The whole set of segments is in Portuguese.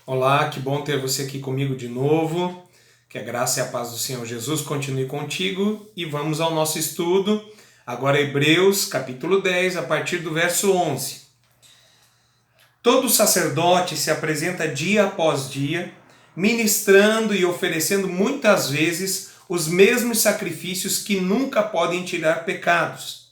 Olá, que bom ter você aqui comigo de novo. Que a graça e a paz do Senhor Jesus continue contigo e vamos ao nosso estudo. Agora Hebreus, capítulo 10, a partir do verso 11. Todo sacerdote se apresenta dia após dia, ministrando e oferecendo muitas vezes os mesmos sacrifícios que nunca podem tirar pecados.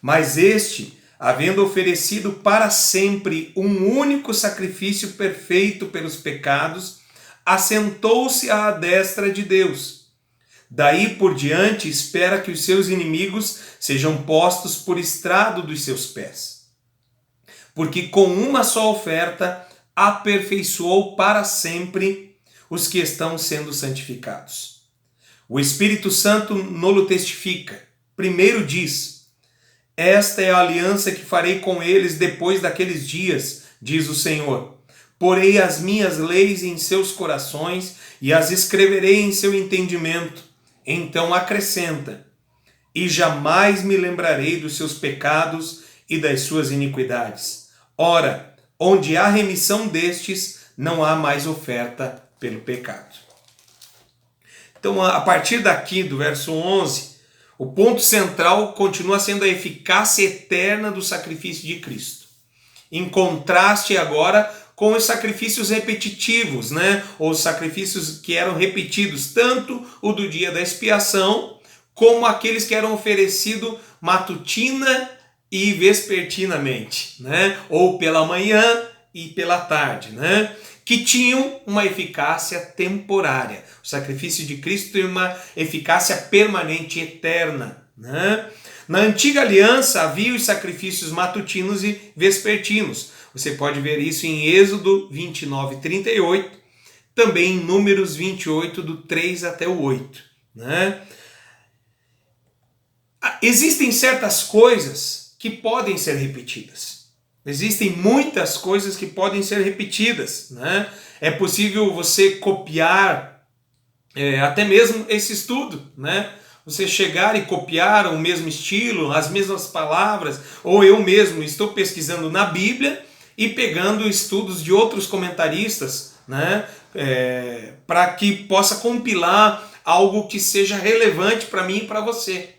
Mas este, havendo oferecido para sempre um único sacrifício perfeito pelos pecados, assentou-se à destra de Deus. Daí por diante espera que os seus inimigos sejam postos por estrado dos seus pés. Porque com uma só oferta aperfeiçoou para sempre os que estão sendo santificados. O Espírito Santo nolo testifica. Primeiro diz: esta é a aliança que farei com eles depois daqueles dias, diz o Senhor. Porei as minhas leis em seus corações e as escreverei em seu entendimento. Então acrescenta: e jamais me lembrarei dos seus pecados e das suas iniquidades. Ora, onde há remissão destes, não há mais oferta pelo pecado. Então, a partir daqui, do verso 11, o ponto central continua sendo a eficácia eterna do sacrifício de Cristo. Em contraste agora com os sacrifícios repetitivos, ou os sacrifícios que eram repetidos, tanto o do dia da expiação, como aqueles que eram oferecidos matutina e vespertinamente, ou pela manhã e pela tarde, que tinham uma eficácia temporária. O sacrifício de Cristo tem uma eficácia permanente, eterna. Na antiga aliança havia os sacrifícios matutinos e vespertinos. Você pode ver isso em Êxodo 29, 38, também em Números 28, do 3 até o 8. Existem certas coisas que podem ser repetidas. Existem muitas coisas que podem ser repetidas. É possível você copiar até mesmo esse estudo. Você chegar e copiar o mesmo estilo, as mesmas palavras, ou eu mesmo estou pesquisando na Bíblia e pegando estudos de outros comentaristas, para que possa compilar algo que seja relevante para mim e para você.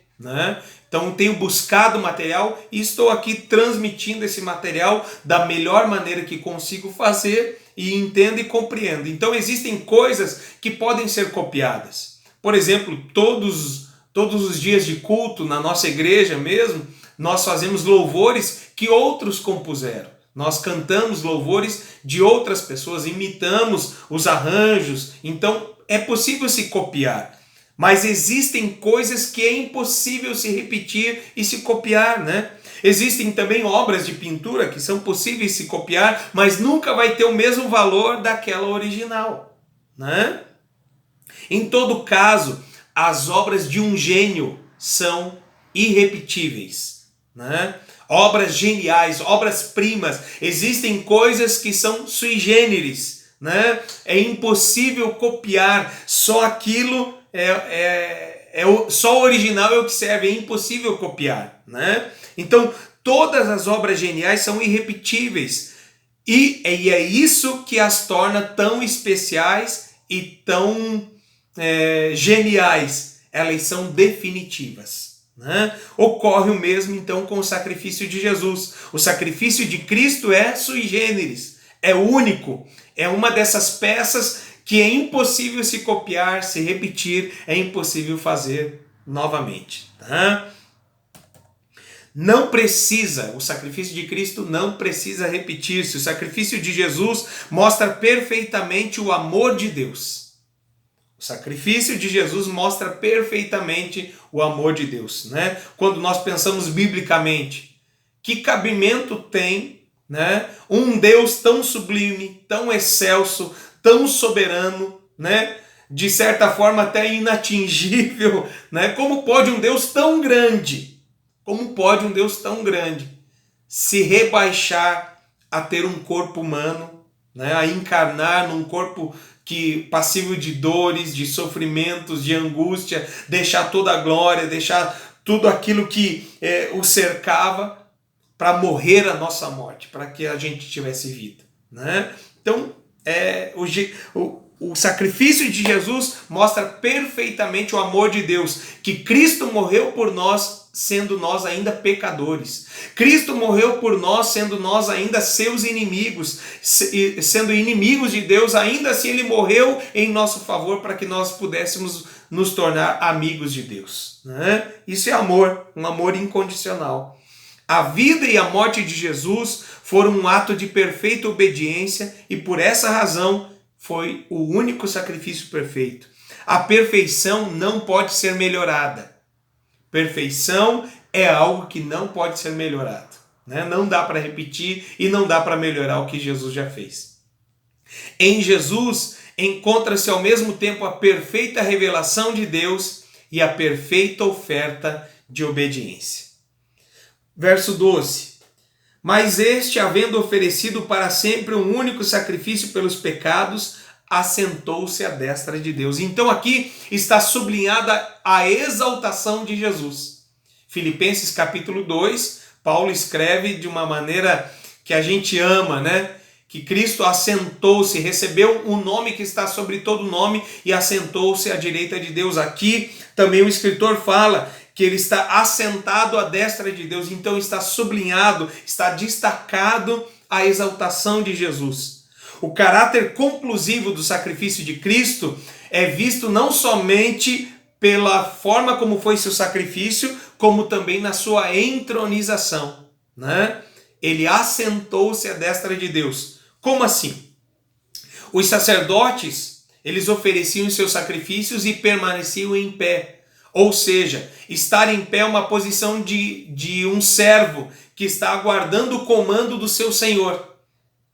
Então tenho buscado material e estou aqui transmitindo esse material da melhor maneira que consigo fazer e entendo e compreendo. Então existem coisas que podem ser copiadas. Por exemplo, todos os dias de culto na nossa igreja mesmo, nós fazemos louvores que outros compuseram. Nós cantamos louvores de outras pessoas, imitamos os arranjos. Então é possível se copiar. Mas existem coisas que é impossível se repetir e se copiar, Existem também obras de pintura que são possíveis se copiar, mas nunca vai ter o mesmo valor daquela original, Em todo caso, as obras de um gênio são irrepetíveis, Obras geniais, obras-primas. Existem coisas que são sui generis, É impossível copiar, só aquilo só o original é o que serve, é impossível copiar, Então, todas as obras geniais são irrepetíveis e é isso que as torna tão especiais e tão geniais. Elas são definitivas. Ocorre o mesmo então com o sacrifício de Jesus. O sacrifício de Cristo é sui generis, é único, é uma dessas peças que é impossível se copiar, se repetir, é impossível fazer novamente. Não precisa, o sacrifício de Cristo não precisa repetir-se. O sacrifício de Jesus mostra perfeitamente o amor de Deus. O sacrifício de Jesus mostra perfeitamente o amor de Deus. Quando nós pensamos biblicamente, que cabimento tem um Deus tão sublime, tão excelso, tão soberano, de certa forma até inatingível, Como pode um Deus tão grande, se rebaixar a ter um corpo humano, a encarnar num corpo passível de dores, de sofrimentos, de angústia, deixar toda a glória, deixar tudo aquilo que o cercava para morrer a nossa morte, para que a gente tivesse vida. Então, o sacrifício de Jesus mostra perfeitamente o amor de Deus, que Cristo morreu por nós, sendo nós ainda pecadores. Cristo morreu por nós, sendo nós ainda seus inimigos, sendo inimigos de Deus, ainda assim ele morreu em nosso favor para que nós pudéssemos nos tornar amigos de Deus, né? Isso é amor, um amor incondicional. A vida e a morte de Jesus foram um ato de perfeita obediência e por essa razão foi o único sacrifício perfeito. A perfeição não pode ser melhorada. Perfeição é algo que não pode ser melhorado, né? Não dá para repetir e não dá para melhorar o que Jesus já fez. Em Jesus encontra-se ao mesmo tempo a perfeita revelação de Deus e a perfeita oferta de obediência. Verso 12. Mas este, havendo oferecido para sempre um único sacrifício pelos pecados, assentou-se à destra de Deus. Então aqui está sublinhada a exaltação de Jesus. Filipenses capítulo 2, Paulo escreve de uma maneira que a gente ama, né? Que Cristo assentou-se, recebeu um nome que está sobre todo nome e assentou-se à direita de Deus. Aqui também o escritor fala que ele está assentado à destra de Deus, então está sublinhado, está destacado a exaltação de Jesus. O caráter conclusivo do sacrifício de Cristo é visto não somente pela forma como foi seu sacrifício, como também na sua entronização, né? Ele assentou-se à destra de Deus. Como assim? Os sacerdotes, eles ofereciam seus sacrifícios e permaneciam em pé. Ou seja, estar em pé é uma posição de um servo que está aguardando o comando do seu senhor.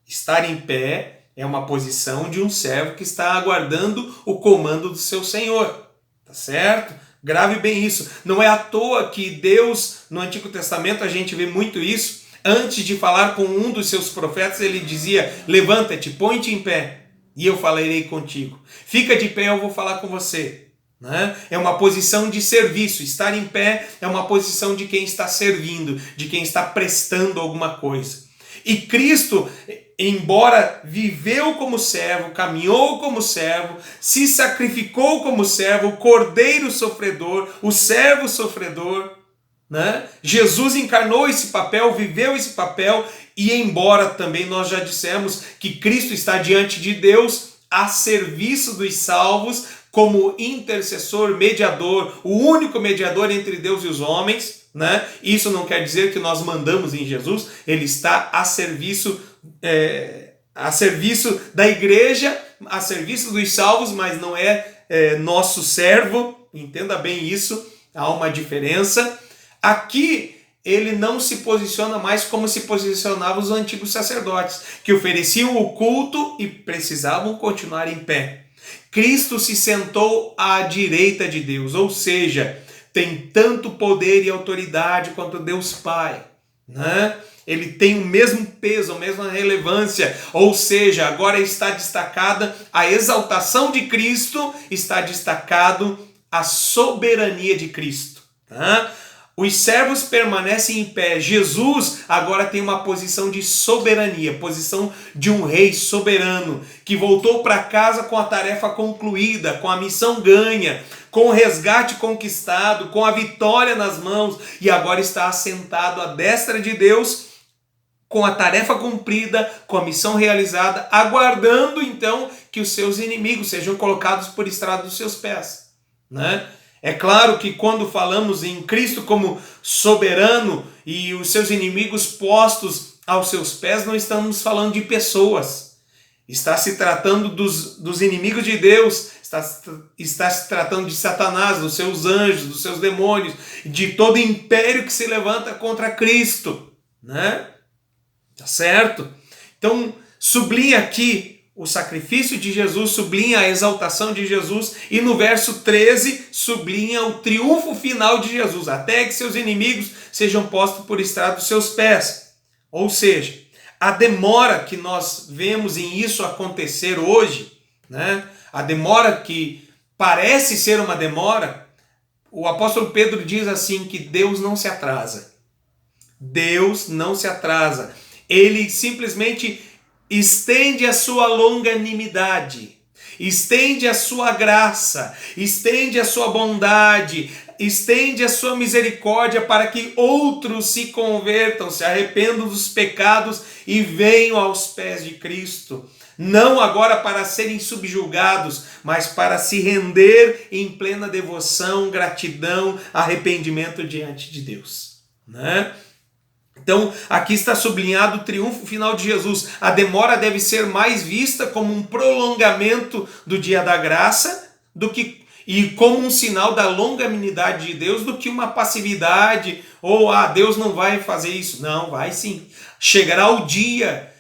Estar em pé é uma posição de um servo que está aguardando o comando do seu senhor. Tá certo? Grave bem isso. Não é à toa que Deus, no Antigo Testamento, a gente vê muito isso. Antes de falar com um dos seus profetas, ele dizia: levanta-te, põe-te em pé, e eu falarei contigo. Fica de pé, eu vou falar com você. Né? É uma posição de serviço. Estar em pé é uma posição de quem está servindo, de quem está prestando alguma coisa. E Cristo, embora viveu como servo, caminhou como servo, se sacrificou como servo, o cordeiro sofredor, o servo sofredor, né? Jesus encarnou esse papel, viveu esse papel, e embora também nós já dissemos que Cristo está diante de Deus a serviço dos salvos, como intercessor, mediador, o único mediador entre Deus e os homens, né? Isso não quer dizer que nós mandamos em Jesus, ele está a serviço da igreja, a serviço dos salvos, mas não é nosso servo, entenda bem isso, há uma diferença. Aqui ele não se posiciona mais como se posicionavam os antigos sacerdotes, que ofereciam o culto e precisavam continuar em pé. Cristo se sentou à direita de Deus, ou seja, tem tanto poder e autoridade quanto Deus Pai, né? Ele tem o mesmo peso, a mesma relevância, ou seja, agora está destacada a exaltação de Cristo, está destacado a soberania de Cristo, tá? Os servos permanecem em pé. Jesus agora tem uma posição de soberania, posição de um rei soberano, que voltou para casa com a tarefa concluída, com a missão ganha, com o resgate conquistado, com a vitória nas mãos, e agora está assentado à destra de Deus, com a tarefa cumprida, com a missão realizada, aguardando então que os seus inimigos sejam colocados por estrado dos seus pés, né? É claro que quando falamos em Cristo como soberano e os seus inimigos postos aos seus pés, não estamos falando de pessoas. Está se tratando dos inimigos de Deus, está se tratando de Satanás, dos seus anjos, dos seus demônios, de todo império que se levanta contra Cristo, né? Tá certo? Então, sublinha aqui o sacrifício de Jesus, sublinha a exaltação de Jesus, e no verso 13 sublinha o triunfo final de Jesus, até que seus inimigos sejam postos por estrado dos seus pés. Ou seja, a demora que nós vemos em isso acontecer hoje, né? A demora que parece ser uma demora, o apóstolo Pedro diz assim que Deus não se atrasa. Deus não se atrasa. Ele simplesmente estende a sua longanimidade, estende a sua graça, estende a sua bondade, estende a sua misericórdia para que outros se convertam, se arrependam dos pecados e venham aos pés de Cristo. Não agora para serem subjugados, mas para se render em plena devoção, gratidão, arrependimento diante de Deus, né? Então, aqui está sublinhado o triunfo final de Jesus. A demora deve ser mais vista como um prolongamento do dia da graça e como um sinal da longanimidade de Deus do que uma passividade ou Deus não vai fazer isso. Não, vai sim. Chegará o dia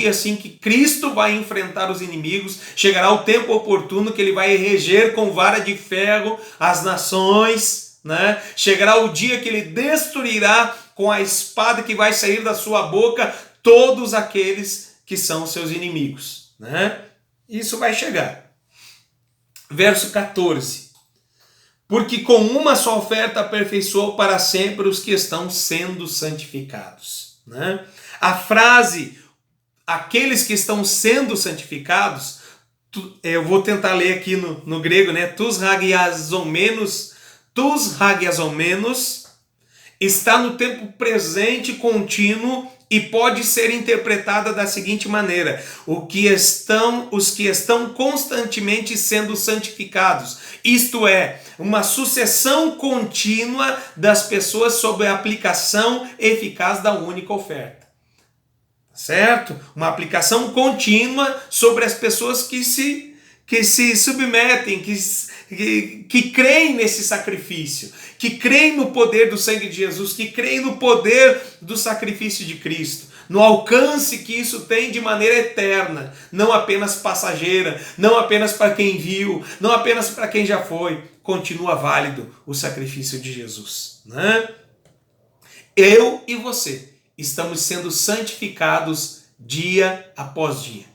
assim que Cristo vai enfrentar os inimigos, chegará o tempo oportuno que ele vai reger com vara de ferro as nações, né? Chegará o dia que ele destruirá com a espada que vai sair da sua boca todos aqueles que são seus inimigos, né? Isso vai chegar. Verso 14. Porque com uma só oferta aperfeiçoou para sempre os que estão sendo santificados, né? A frase, aqueles que estão sendo santificados, eu vou tentar ler aqui no grego, né? Tus hagiazomenos, está no tempo presente contínuo e pode ser interpretada da seguinte maneira: os que estão constantemente sendo santificados, isto é, uma sucessão contínua das pessoas sob a aplicação eficaz da única oferta. Certo? Uma aplicação contínua sobre as pessoas que se submetem, que creem nesse sacrifício, que creem no poder do sangue de Jesus, que creem no poder do sacrifício de Cristo, no alcance que isso tem de maneira eterna, não apenas passageira, não apenas para quem viu, não apenas para quem já foi, continua válido o sacrifício de Jesus, né? Eu e você estamos sendo santificados dia após dia.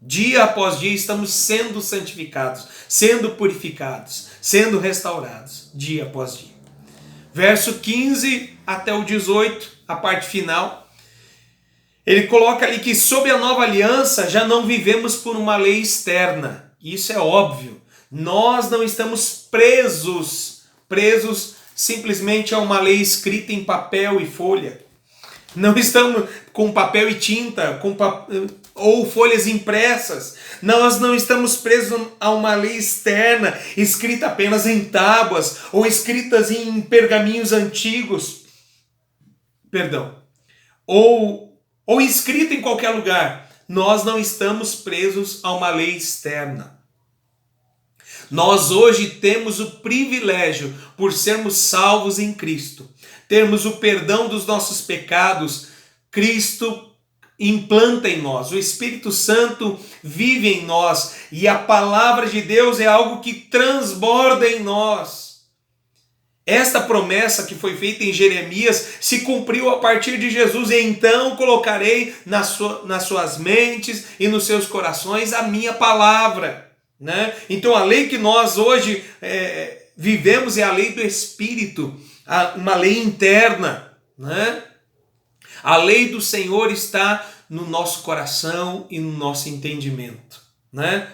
Dia após dia estamos sendo santificados, sendo purificados, sendo restaurados, dia após dia. Verso 15 até o 18, a parte final, ele coloca ali que sob a nova aliança já não vivemos por uma lei externa. Isso é óbvio. Nós não estamos presos simplesmente a uma lei escrita em papel e folha. Não estamos com papel e tinta, ou folhas impressas. Nós não estamos presos a uma lei externa, escrita apenas em tábuas, ou escritas em pergaminhos antigos. Ou escrita em qualquer lugar. Nós não estamos presos a uma lei externa. Nós hoje temos o privilégio, por sermos salvos em Cristo, termos o perdão dos nossos pecados. Cristo implanta em nós, o Espírito Santo vive em nós e a palavra de Deus é algo que transborda em nós. Esta promessa que foi feita em Jeremias se cumpriu a partir de Jesus. E então colocarei nas suas mentes e nos seus corações a minha palavra, né? Então a lei que nós hoje vivemos é a lei do Espírito, uma lei interna, né? A lei do Senhor está no nosso coração e no nosso entendimento, né?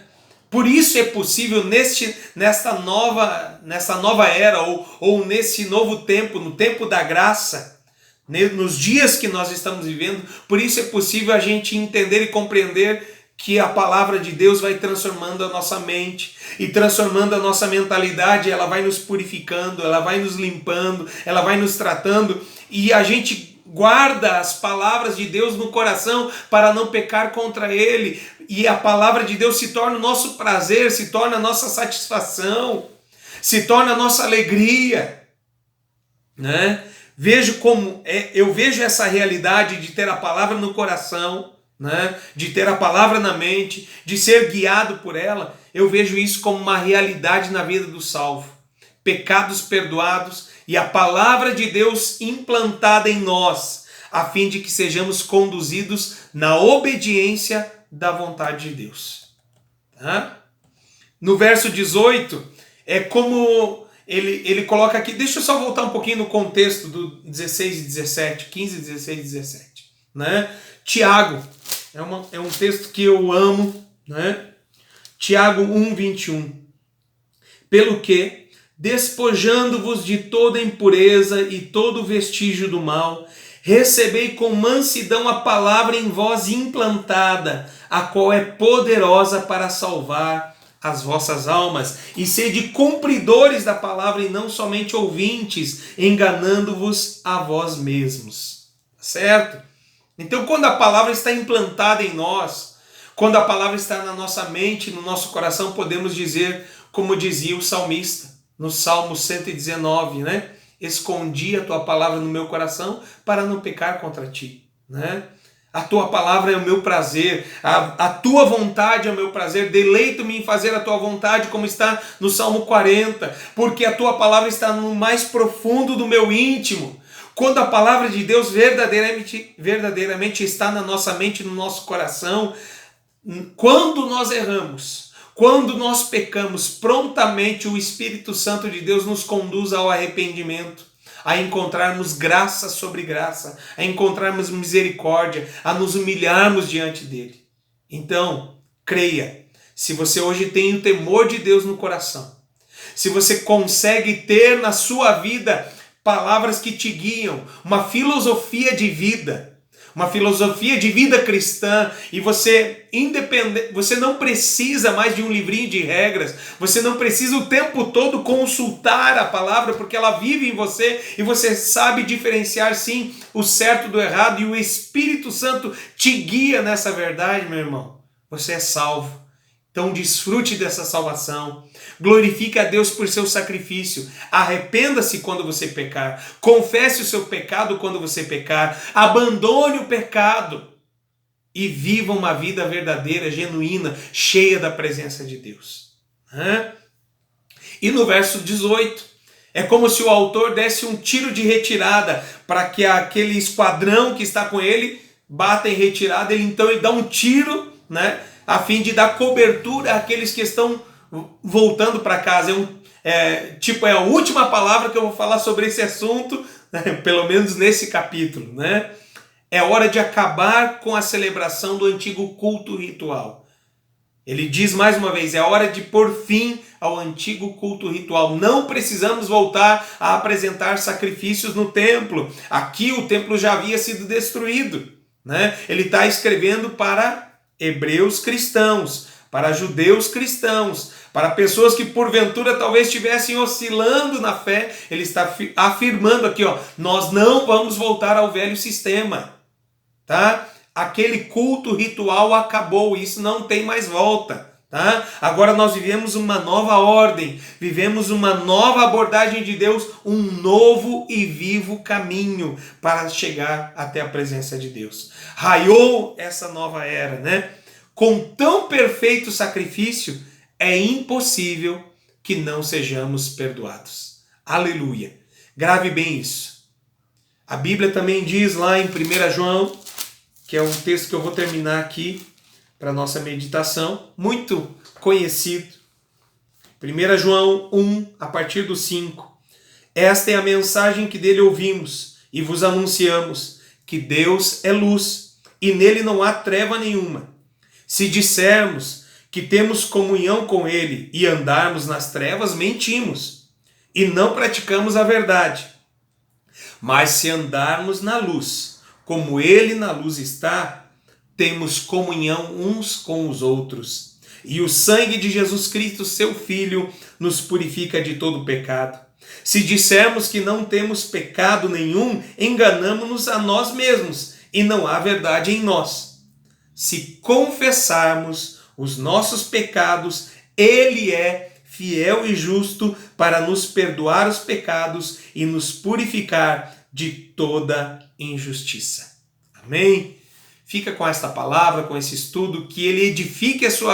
Por isso é possível nessa nova era ou nesse novo tempo, no tempo da graça, nos dias que nós estamos vivendo, por isso é possível a gente entender e compreender que a palavra de Deus vai transformando a nossa mente e transformando a nossa mentalidade. Ela vai nos purificando, ela vai nos limpando, ela vai nos tratando, e a gente guarda as palavras de Deus no coração para não pecar contra Ele, e a palavra de Deus se torna o nosso prazer, se torna a nossa satisfação, se torna a nossa alegria, né? Eu vejo essa realidade de ter a palavra no coração, né? De ter a palavra na mente, de ser guiado por ela. Eu vejo isso como uma realidade na vida do salvo. Pecados perdoados e a palavra de Deus implantada em nós, a fim de que sejamos conduzidos na obediência da vontade de Deus. Tá? No verso 18, é como ele coloca aqui, deixa eu só voltar um pouquinho no contexto do 16 e 17, 15, 16 e 17. Né? Tiago, É um texto que eu amo, né? Tiago 1:21. Pelo que, despojando-vos de toda impureza e todo vestígio do mal, recebei com mansidão a palavra em vós implantada, a qual é poderosa para salvar as vossas almas, e sede cumpridores da palavra e não somente ouvintes, enganando-vos a vós mesmos. Certo? Então, quando a palavra está implantada em nós, quando a palavra está na nossa mente, no nosso coração, podemos dizer, como dizia o salmista, no Salmo 119, né? Escondi a tua palavra no meu coração para não pecar contra ti, né? A tua palavra é o meu prazer, a tua vontade é o meu prazer, deleito-me em fazer a tua vontade, como está no Salmo 40, porque a tua palavra está no mais profundo do meu íntimo. Quando a palavra de Deus verdadeiramente está na nossa mente, no nosso coração, quando nós erramos, quando nós pecamos, prontamente o Espírito Santo de Deus nos conduz ao arrependimento, a encontrarmos graça sobre graça, a encontrarmos misericórdia, a nos humilharmos diante dele. Então, creia, se você hoje tem o temor de Deus no coração, se você consegue ter na sua vida palavras que te guiam, uma filosofia de vida cristã, e você não precisa mais de um livrinho de regras, você não precisa o tempo todo consultar a palavra, porque ela vive em você e você sabe diferenciar sim o certo do errado, e o Espírito Santo te guia nessa verdade, meu irmão. Você é salvo. Então desfrute dessa salvação, glorifique a Deus por seu sacrifício, arrependa-se quando você pecar, confesse o seu pecado quando você pecar, abandone o pecado e viva uma vida verdadeira, genuína, cheia da presença de Deus. E no verso 18, é como se o autor desse um tiro de retirada para que aquele esquadrão que está com ele bata em retirada, ele dá um tiro, né? A fim de dar cobertura àqueles que estão voltando para casa. É a última palavra que eu vou falar sobre esse assunto, né? Pelo menos nesse capítulo, né? É hora de acabar com a celebração do antigo culto ritual. Ele diz mais uma vez, é hora de pôr fim ao antigo culto ritual. Não precisamos voltar a apresentar sacrifícios no templo. Aqui o templo já havia sido destruído, né? Ele está escrevendo para hebreus cristãos, para judeus cristãos, para pessoas que porventura talvez estivessem oscilando na fé. Ele está afirmando aqui, nós não vamos voltar ao velho sistema, tá? Aquele culto ritual acabou, isso não tem mais volta, tá? Agora nós vivemos uma nova ordem, vivemos uma nova abordagem de Deus, um novo e vivo caminho para chegar até a presença de Deus. Raiou essa nova era, né? Com tão perfeito sacrifício, é impossível que não sejamos perdoados. Aleluia! Grave bem isso. A Bíblia também diz lá em 1 João, que é um texto que eu vou terminar aqui para a nossa meditação, muito conhecido. 1 João 1, a partir do 5. Esta é a mensagem que dele ouvimos e vos anunciamos, que Deus é luz e nele não há treva nenhuma. Se dissermos que temos comunhão com ele e andarmos nas trevas, mentimos e não praticamos a verdade. Mas se andarmos na luz, como ele na luz está, temos comunhão uns com os outros. E o sangue de Jesus Cristo, seu Filho, nos purifica de todo pecado. Se dissermos que não temos pecado nenhum, enganamo-nos a nós mesmos e não há verdade em nós. Se confessarmos os nossos pecados, ele é fiel e justo para nos perdoar os pecados e nos purificar de toda injustiça. Amém? Fica com esta palavra, com esse estudo, que ele edifique a sua